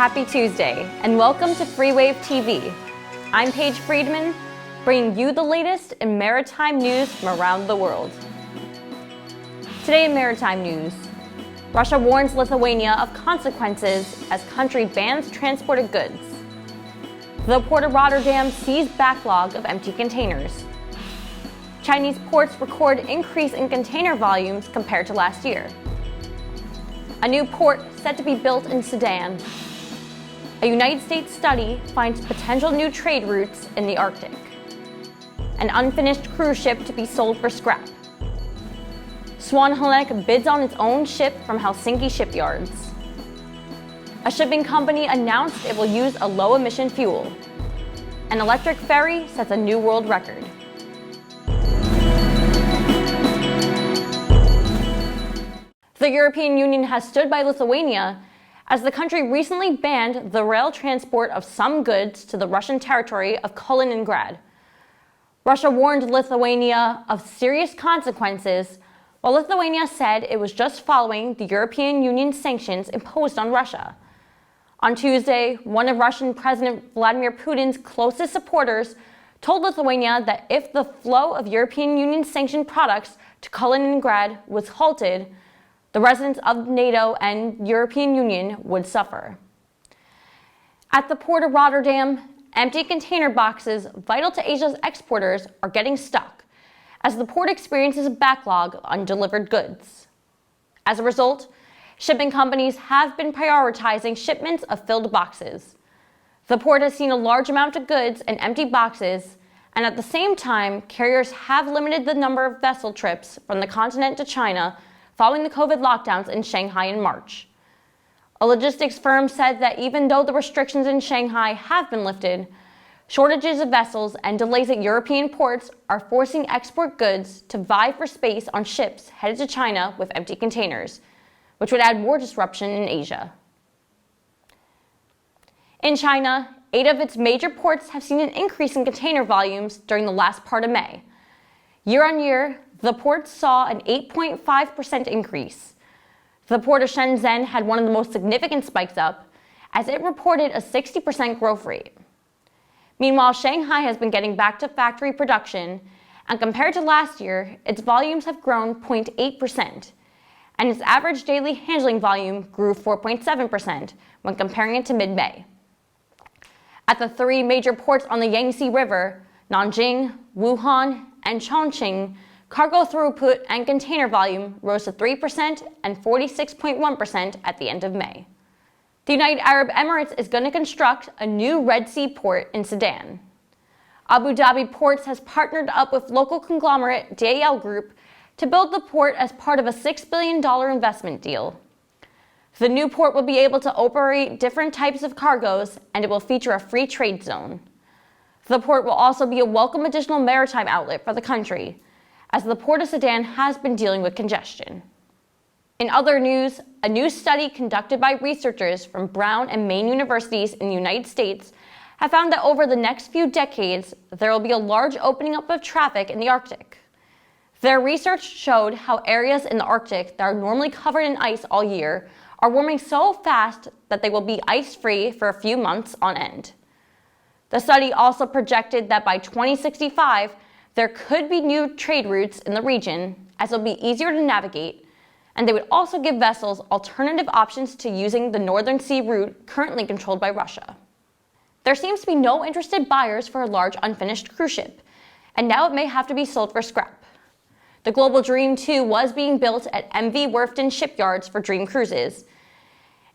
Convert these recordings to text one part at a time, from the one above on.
Happy Tuesday, and welcome to Freewave TV. I'm Paige Friedman, bringing you the latest in maritime news from around the world. Today in maritime news, Russia warns Lithuania of consequences as country bans transported goods. The Port of Rotterdam sees backlog of empty containers. Chinese ports record increase in container volumes compared to last year. A new port set to be built in Sudan. A United States study finds potential new trade routes in the Arctic. An unfinished cruise ship to be sold for scrap. Swan Hellenic bids on its own ship from Helsinki shipyards. A shipping company announced it will use a low-emission fuel. An electric ferry sets a new world record. The European Union has stood by Lithuania as the country recently banned the rail transport of some goods to the Russian territory of Kaliningrad. Russia warned Lithuania of serious consequences, while Lithuania said it was just following the European Union sanctions imposed on Russia. On Tuesday, one of Russian President Vladimir Putin's closest supporters told Lithuania that if the flow of European Union sanctioned products to Kaliningrad was halted, the residents of NATO and European Union would suffer. At the Port of Rotterdam, empty container boxes vital to Asia's exporters are getting stuck as the port experiences a backlog of undelivered goods. As a result, shipping companies have been prioritizing shipments of filled boxes. The port has seen a large amount of goods in empty boxes, and at the same time, carriers have limited the number of vessel trips from the continent to China following the COVID lockdowns in Shanghai in March. A logistics firm said that even though the restrictions in Shanghai have been lifted, shortages of vessels and delays at European ports are forcing export goods to vie for space on ships headed to China with empty containers, which would add more disruption in Asia. In China, 8 of its major ports have seen an increase in container volumes during the last part of May. Year on year, the port saw an 8.5% increase. The port of Shenzhen had one of the most significant spikes up, as it reported a 60% growth rate. Meanwhile, Shanghai has been getting back to factory production, and compared to last year, its volumes have grown 0.8%, and its average daily handling volume grew 4.7% when comparing it to mid-May. At the 3 major ports on the Yangtze River, Nanjing, Wuhan, and Chongqing, cargo throughput and container volume rose to 3% and 46.1% at the end of May. The United Arab Emirates is going to construct a new Red Sea port in Sudan. Abu Dhabi Ports has partnered up with local conglomerate DAL Group to build the port as part of a $6 billion investment deal. The new port will be able to operate different types of cargoes, and it will feature a free trade zone. The port will also be a welcome additional maritime outlet for the country, as the Port of Sudan has been dealing with congestion. In other news, a new study conducted by researchers from Brown and Maine universities in the United States have found that over the next few decades, there will be a large opening up of traffic in the Arctic. Their research showed how areas in the Arctic that are normally covered in ice all year are warming so fast that they will be ice-free for a few months on end. The study also projected that by 2065, there could be new trade routes in the region, as it'll be easier to navigate, and they would also give vessels alternative options to using the Northern Sea route currently controlled by Russia. There seems to be no interested buyers for a large unfinished cruise ship, and now it may have to be sold for scrap. The Global Dream 2 was being built at MV Werften shipyards for Dream Cruises.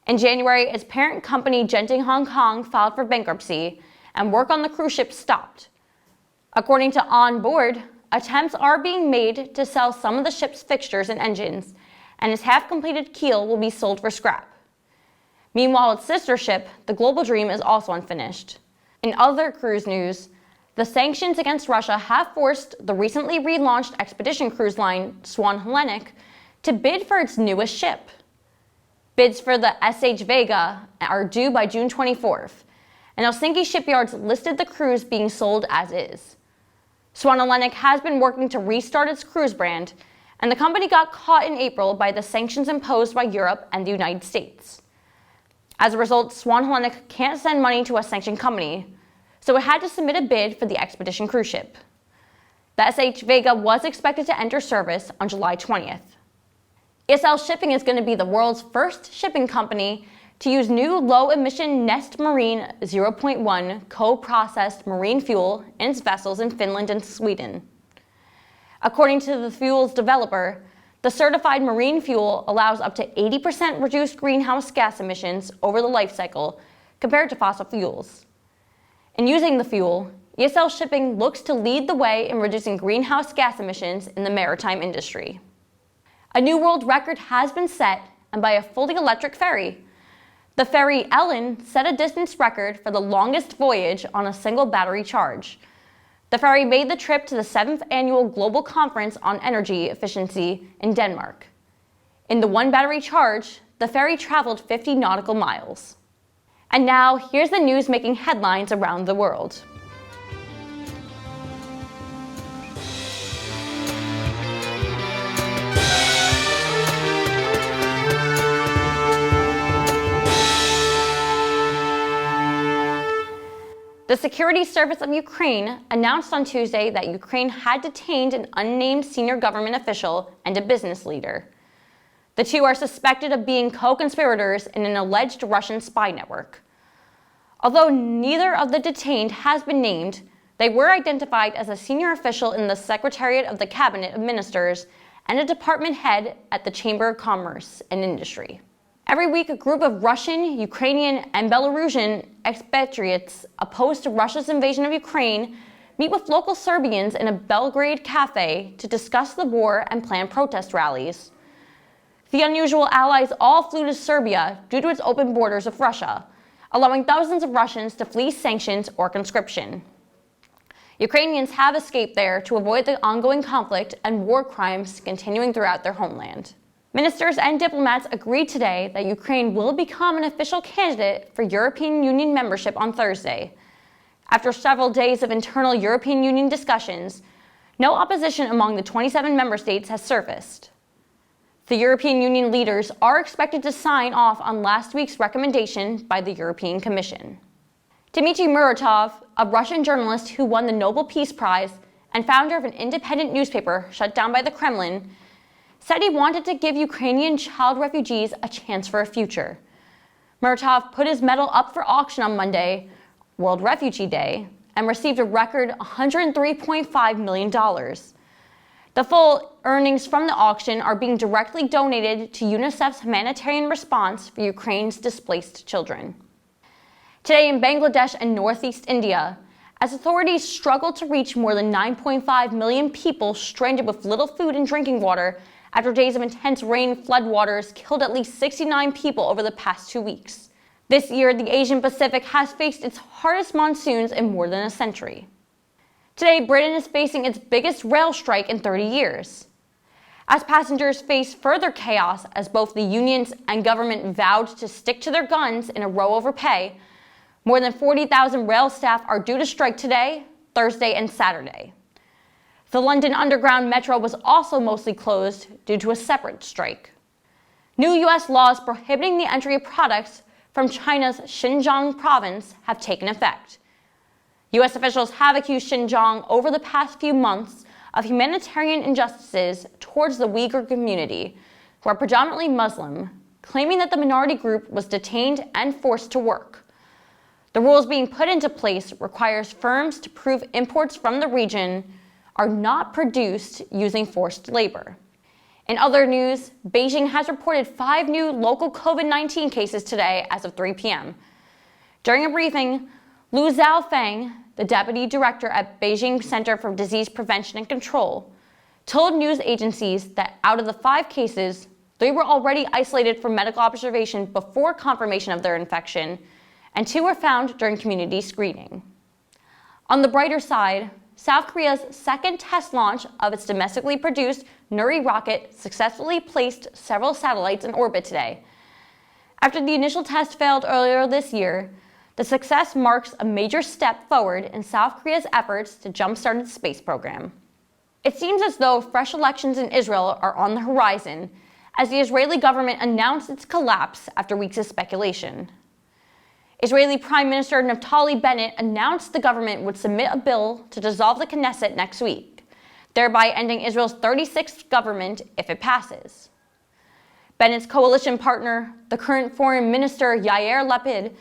In January, its parent company Genting Hong Kong filed for bankruptcy, and work on the cruise ship stopped. According to On Board, attempts are being made to sell some of the ship's fixtures and engines, and its half-completed keel will be sold for scrap. Meanwhile, its sister ship, the Global Dream, is also unfinished. In other cruise news, the sanctions against Russia have forced the recently relaunched expedition cruise line Swan Hellenic to bid for its newest ship. Bids for the SH Vega are due by June 24th, and Helsinki shipyards listed the cruise being sold as is. Swan Hellenic has been working to restart its cruise brand, and the company got caught in April by the sanctions imposed by Europe and the United States. As a result, Swan Hellenic can't send money to a sanctioned company, so it had to submit a bid for the expedition cruise ship. The SH Vega was expected to enter service on July 20th. ESL Shipping is going to be the world's first shipping company to use new low-emission Nest Marine 0.1 co-processed marine fuel in its vessels in Finland and Sweden. According to the fuel's developer, the certified marine fuel allows up to 80% reduced greenhouse gas emissions over the life cycle compared to fossil fuels. In using the fuel, ESL Shipping looks to lead the way in reducing greenhouse gas emissions in the maritime industry. A new world record has been set, and by a fully electric ferry. The ferry Ellen set a distance record for the longest voyage on a single battery charge. The ferry made the trip to the 7th Annual Global Conference on Energy Efficiency in Denmark. In the one battery charge, the ferry traveled 50 nautical miles. And now, here's the news making headlines around the world. The Security Service of Ukraine announced on Tuesday that Ukraine had detained an unnamed senior government official and a business leader. The two are suspected of being co-conspirators in an alleged Russian spy network. Although neither of the detained has been named, they were identified as a senior official in the Secretariat of the Cabinet of Ministers and a department head at the Chamber of Commerce and Industry. Every week, a group of Russian, Ukrainian, and Belarusian expatriates opposed to Russia's invasion of Ukraine meet with local Serbians in a Belgrade cafe to discuss the war and plan protest rallies. The unusual allies all flew to Serbia due to its open borders with Russia, allowing thousands of Russians to flee sanctions or conscription. Ukrainians have escaped there to avoid the ongoing conflict and war crimes continuing throughout their homeland. Ministers and diplomats agreed today that Ukraine will become an official candidate for European Union membership on Thursday. After several days of internal European Union discussions, no opposition among the 27 member states has surfaced. The European Union leaders are expected to sign off on last week's recommendation by the European Commission. Dmitry Muratov, a Russian journalist who won the Nobel Peace Prize and founder of an independent newspaper shut down by the Kremlin, said he wanted to give Ukrainian child refugees a chance for a future. Muratov put his medal up for auction on Monday, World Refugee Day, and received a record $103.5 million. The full earnings from the auction are being directly donated to UNICEF's humanitarian response for Ukraine's displaced children. Today in Bangladesh and northeast India, as authorities struggle to reach more than 9.5 million people stranded with little food and drinking water after days of intense rain, floodwaters killed at least 69 people over the past 2 weeks. This year, the Asian Pacific has faced its hardest monsoons in more than a century. Today, Britain is facing its biggest rail strike in 30 years. As passengers face further chaos as both the unions and government vowed to stick to their guns in a row over pay, more than 40,000 rail staff are due to strike today, Thursday, and Saturday. The London Underground Metro was also mostly closed due to a separate strike. New U.S. laws prohibiting the entry of products from China's Xinjiang province have taken effect. U.S. officials have accused Xinjiang over the past few months of humanitarian injustices towards the Uyghur community, who are predominantly Muslim, claiming that the minority group was detained and forced to work. The rules being put into place requires firms to prove imports from the region are not produced using forced labor. In other news, Beijing has reported 5 new local COVID-19 cases today as of 3 p.m. During a briefing, Lu Xiaofeng, the deputy director at Beijing Center for Disease Prevention and Control, told news agencies that out of the 5 cases, 3 were already isolated for medical observation before confirmation of their infection, and 2 were found during community screening. On the brighter side, South Korea's second test launch of its domestically produced Nuri rocket successfully placed several satellites in orbit today. After the initial test failed earlier this year, the success marks a major step forward in South Korea's efforts to jumpstart its space program. It seems as though fresh elections in Israel are on the horizon, as the Israeli government announced its collapse after weeks of speculation. Israeli Prime Minister Naftali Bennett announced the government would submit a bill to dissolve the Knesset next week, thereby ending Israel's 36th government if it passes. Bennett's coalition partner, the current Foreign Minister Yair Lapid,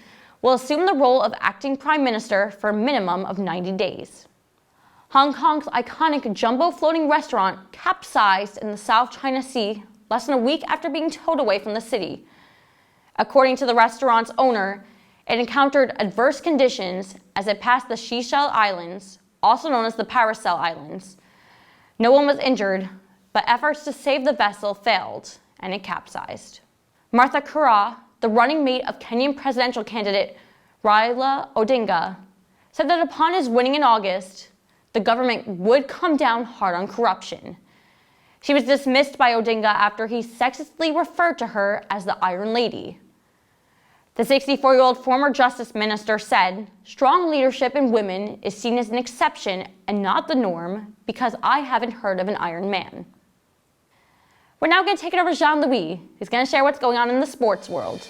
will assume the role of acting prime minister for a minimum of 90 days. Hong Kong's iconic jumbo floating restaurant capsized in the South China Sea less than a week after being towed away from the city. According to the restaurant's owner, it encountered adverse conditions as it passed the Seychelles Islands, also known as the Paracel Islands. No one was injured, but efforts to save the vessel failed, and it capsized. Martha Karua, the running mate of Kenyan presidential candidate Raila Odinga, said that upon his winning in August, the government would come down hard on corruption. She was dismissed by Odinga after he sexistly referred to her as the Iron Lady. The 64-year-old former justice minister said, "Strong leadership in women is seen as an exception and not the norm because I haven't heard of an Iron Man." We're now going to take it over to Jean-Louis, who's going to share what's going on in the sports world.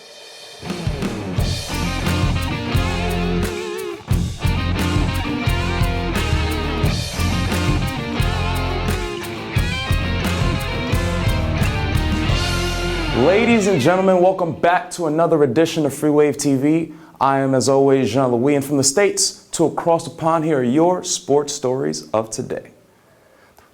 Ladies and gentlemen, welcome back to another edition of Freewave TV. I am, as always, Jean-Louis, and from the States to across the pond, here are your sports stories of today.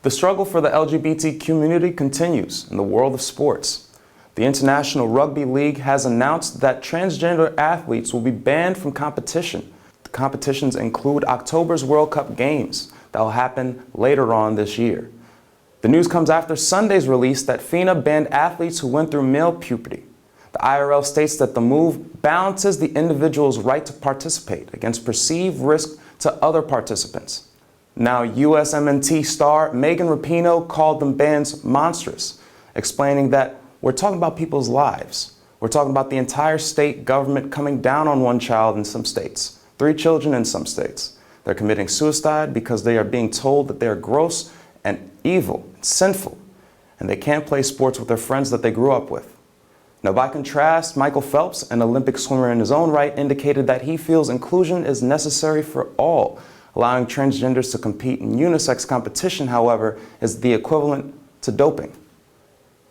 The struggle for the LGBT community continues in the world of sports. The International Rugby League has announced that transgender athletes will be banned from competition. The competitions include October's World Cup games that will happen later on this year. The news comes after Sunday's release that FINA banned athletes who went through male puberty. The IRL states that the move balances the individual's right to participate against perceived risk to other participants. Now, USMNT star Megan Rapinoe called them bans monstrous, explaining that we're talking about people's lives. We're talking about the entire state government coming down on one child in some states, 3 children in some states. They're committing suicide because they are being told that they are gross and evil, and sinful, and they can't play sports with their friends that they grew up with. Now, by contrast, Michael Phelps, an Olympic swimmer in his own right, indicated that he feels inclusion is necessary for all. Allowing transgenders to compete in unisex competition, however, is the equivalent to doping.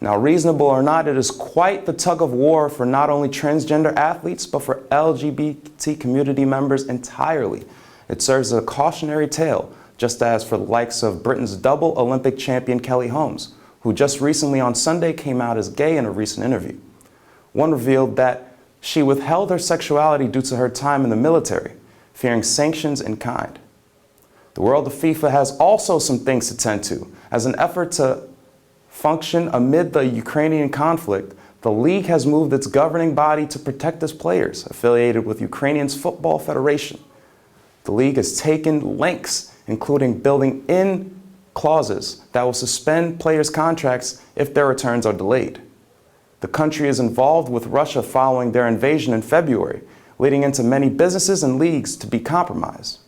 Now, reasonable or not, it is quite the tug of war for not only transgender athletes, but for LGBT community members entirely. It serves as a cautionary tale, just as for the likes of Britain's double Olympic champion Kelly Holmes, who just recently on Sunday came out as gay in a recent interview. One revealed that she withheld her sexuality due to her time in the military, fearing sanctions in kind. The world of FIFA has also some things to tend to. As an effort to function amid the Ukrainian conflict, the league has moved its governing body to protect its players, affiliated with Ukrainian's Football Federation. The league has taken lengths, including building in clauses that will suspend players' contracts if their returns are delayed. The country is involved with Russia following their invasion in February, leading into many businesses and leagues to be compromised.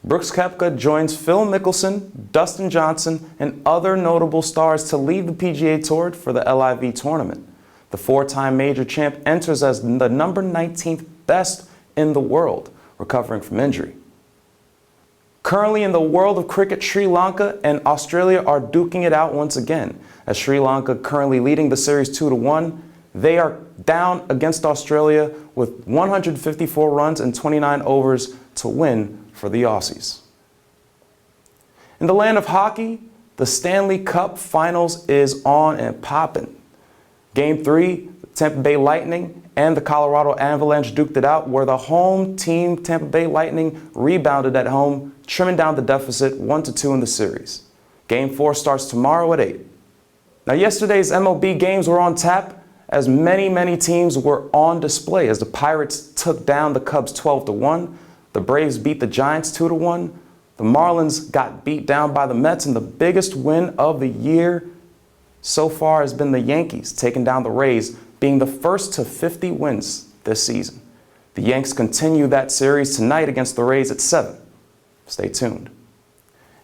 Brooks Koepka joins Phil Mickelson, Dustin Johnson, and other notable stars to lead the PGA Tour for the LIV tournament. The 4-time major champ enters as the number 19th best in the world, recovering from injury. Currently in the world of cricket, Sri Lanka and Australia are duking it out once again. As Sri Lanka currently leading the series 2-1, they are down against Australia with 154 runs and 29 overs to win for the Aussies. In the land of hockey, the Stanley Cup Finals is on and popping. Game 3, the Tampa Bay Lightning and the Colorado Avalanche duked it out, where the home team, Tampa Bay Lightning, rebounded at home, trimming down the deficit 1-2 in the series. Game 4 starts tomorrow at 8. Now, yesterday's MLB games were on tap, as many teams were on display, as the Pirates took down the Cubs 12-1, the Braves beat the Giants 2-1, the Marlins got beat down by the Mets, and the biggest win of the year so far has been the Yankees taking down the Rays, being the first to 50 wins this season. The Yanks continue that series tonight against the Rays at 7. Stay tuned.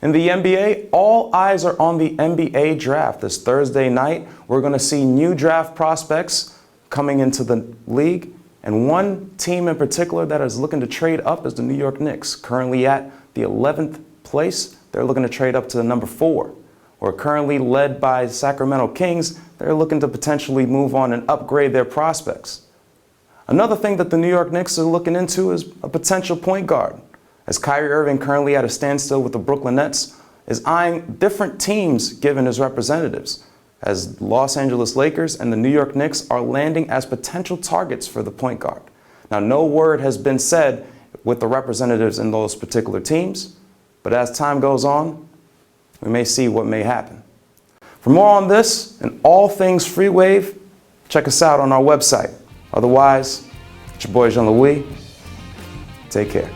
In the NBA, all eyes are on the NBA draft. This Thursday night, we're going to see new draft prospects coming into the league, And one team in particular that is looking to trade up is the New York Knicks. Currently at the 11th place, they're looking to trade up to the number 4. Or currently led by Sacramento Kings, they're looking to potentially move on and upgrade their prospects. Another thing that the New York Knicks are looking into is a potential point guard. As Kyrie Irving, currently at a standstill with the Brooklyn Nets, is eyeing different teams given his representatives, as Los Angeles Lakers and the New York Knicks are landing as potential targets for the point guard. Now, no word has been said with the representatives in those particular teams, but as time goes on, we may see what may happen. For more on this and all things Free Wave, check us out on our website. Otherwise, it's your boy Jean-Louis. Take care.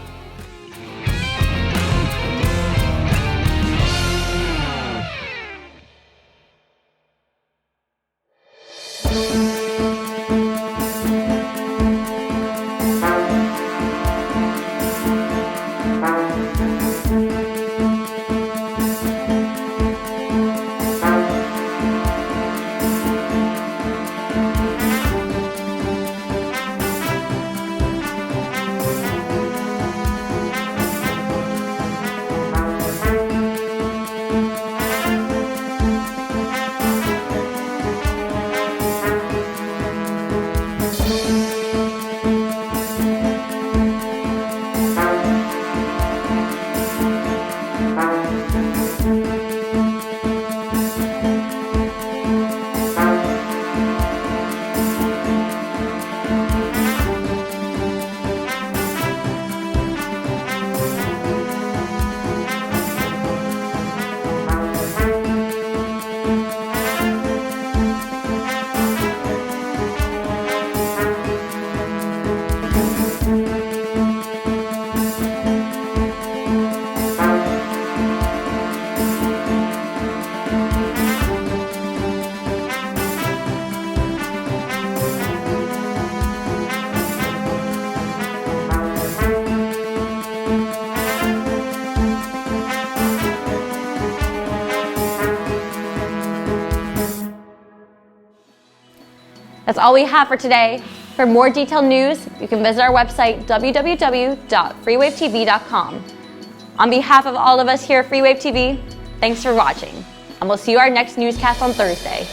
That's all we have for today. For more detailed news, you can visit our website, www.freewavetv.com. On behalf of all of us here at Freewave TV, thanks for watching, and we'll see you our next newscast on Thursday.